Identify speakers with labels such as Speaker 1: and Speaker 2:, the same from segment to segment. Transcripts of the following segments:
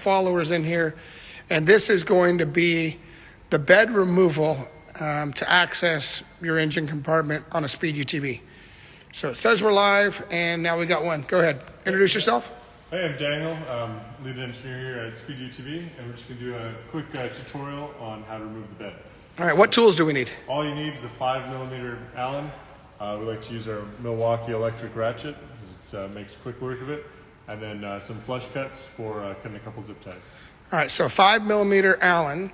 Speaker 1: followers in here, and this is going to be the bed removal to access your engine compartment on a Speed UTV. So it says we're live, and now we got one. Go ahead, introduce yourself.
Speaker 2: Hey, I'm Daniel, lead engineer here at Speed UTV, and we're just going to do a quick tutorial on how to remove the bed.
Speaker 1: All right, what tools do we need?
Speaker 2: All you need is a 5mm Allen. We like to use our Milwaukee electric ratchet because it makes quick work of it, and then some flush cuts for cutting a couple zip ties.
Speaker 1: All right, so 5mm Allen,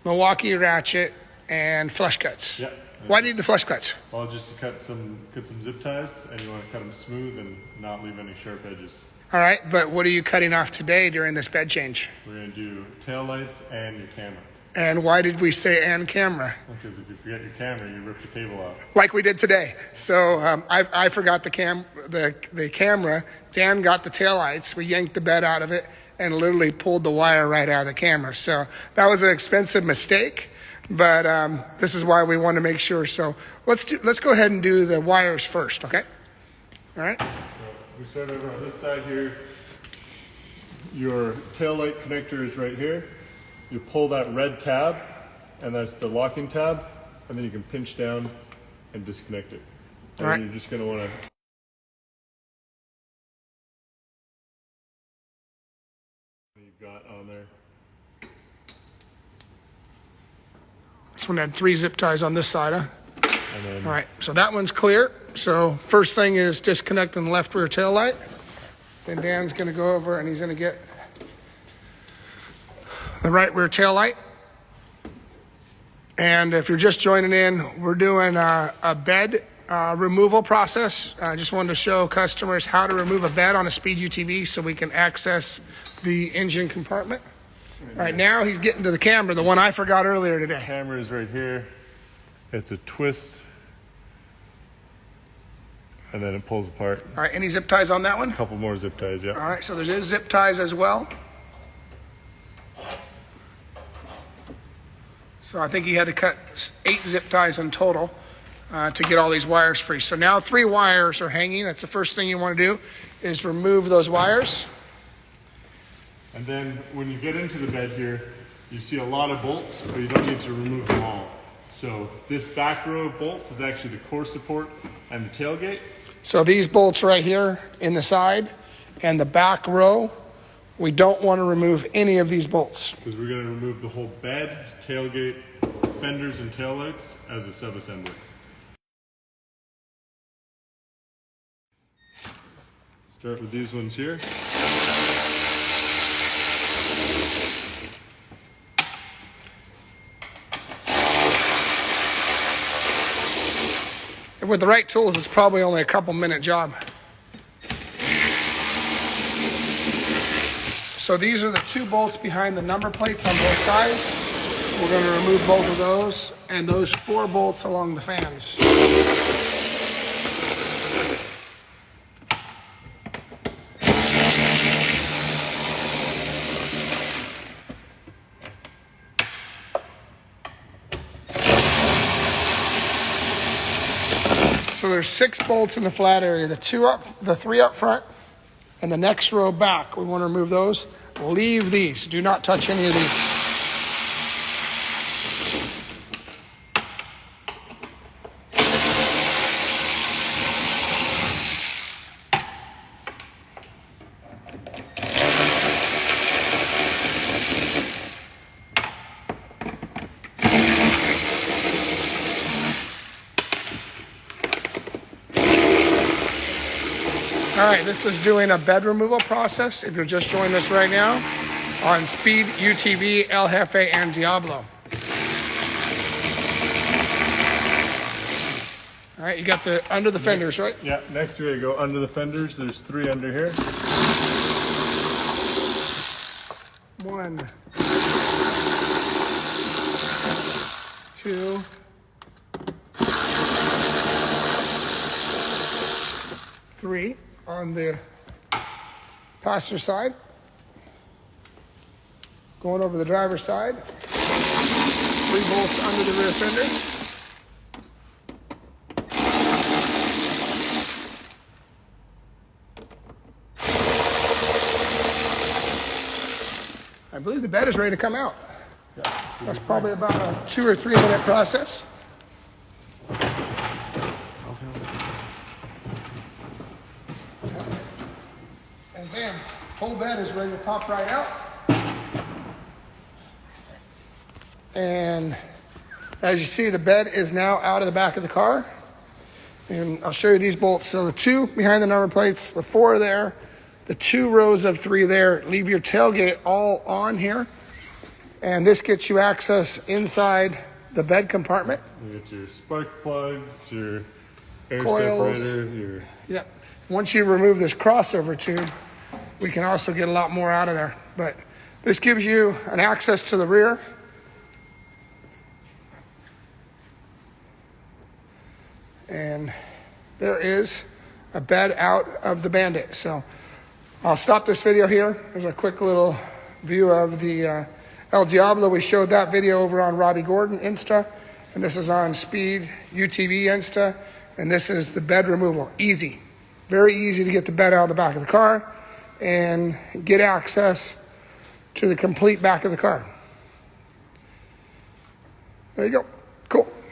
Speaker 1: Milwaukee ratchet, and flush cuts.
Speaker 2: Yeah.
Speaker 1: Why do you need the flush cuts?
Speaker 2: Well, just to cut some zip ties, and you want to cut them smooth and not leave any sharp edges.
Speaker 1: All right, but what are you cutting off today during this bed change?
Speaker 2: We're going to do tail lights and your camera.
Speaker 1: And why did we say and camera?
Speaker 2: Because if you forget your camera, you rip the cable off.
Speaker 1: Like we did today. So I forgot the camera. Dan got the taillights. We yanked the bed out of it and literally pulled the wire right out of the camera. So that was an expensive mistake, but this is why we want to make sure. So let's go ahead and do the wires first, okay? All right.
Speaker 2: So we start over on this side here. Your tail light connector is right here. You pull that red tab, and that's the locking tab, and then you can pinch down and disconnect it. And
Speaker 1: all right.
Speaker 2: You're just going to want to. You've got on there.
Speaker 1: This one had 3 zip ties on this side, huh?
Speaker 2: And then,
Speaker 1: all right, so that one's clear. So first thing is disconnecting the left rear tail light. Then Dan's going to go over and he's going to get the right rear tail light. And if you're just joining in, we're doing a bed removal process. I just wanted to show customers how to remove a bed on a Speed UTV so we can access the engine compartment. All right, now he's getting to the camera, the one I forgot earlier today.
Speaker 2: the camera is right here. It's a twist, and then it pulls apart.
Speaker 1: All right, any zip ties on that one?
Speaker 2: A couple more zip ties, yeah.
Speaker 1: All right, so there's zip ties as well. So I think he had to cut 8 zip ties in total to get all these wires free. So now 3 wires are hanging. That's the first thing you want to do is remove those wires.
Speaker 2: And then when you get into the bed here, you see a lot of bolts, but you don't need to remove them all. So this back row of bolts is actually the core support and the tailgate.
Speaker 1: So these bolts right here in the side and the back row, we don't want to remove any of these bolts.
Speaker 2: Because we're going to remove the whole bed, tailgate, fenders, and taillights as a sub-assembly. Start with these ones here.
Speaker 1: With the right tools, it's probably only a couple-minute job. So these are the 2 bolts behind the number plates on both sides. We're going to remove both of those and those 4 bolts along the fans. So there's 6 bolts in the flat area, the 3 up front, and the next row back. We want to remove those. Leave these. Do not touch any of these. All right, this is doing a bed removal process. If you're just joining us right now on Speed UTV, El Jefe, and Diablo. All right, you got the under the fenders, right?
Speaker 2: Yeah, next we're going to go under the fenders. There's 3 under here.
Speaker 1: 1, 2, 3 on the passenger side. Going over the driver's side. 3 bolts under the rear fender. I believe the bed is ready to come out. That's probably about a 2 or 3 minute process. And bam, whole bed is ready to pop right out. And as you see, the bed is now out of the back of the car. And I'll show you these bolts. So the 2 behind the number plates, the 4 there, the 2 rows of 3 there. Leave your tailgate all on here. And this gets you access inside the bed compartment.
Speaker 2: You get your spark plugs, your air
Speaker 1: Coils.
Speaker 2: separator,
Speaker 1: Yep. Once you remove this crossover tube, we can also get a lot more out of there. But this gives you an access to the rear. And there is a bed out of the Bandit. So I'll stop this video here. There's a quick little view of the El Diablo. We showed that video over on Robbie Gordon Insta. And this is on Speed UTV Insta. And this is the bed removal. Easy. Very easy to get the bed out of the back of the car and get access to the complete back of the car. There you go.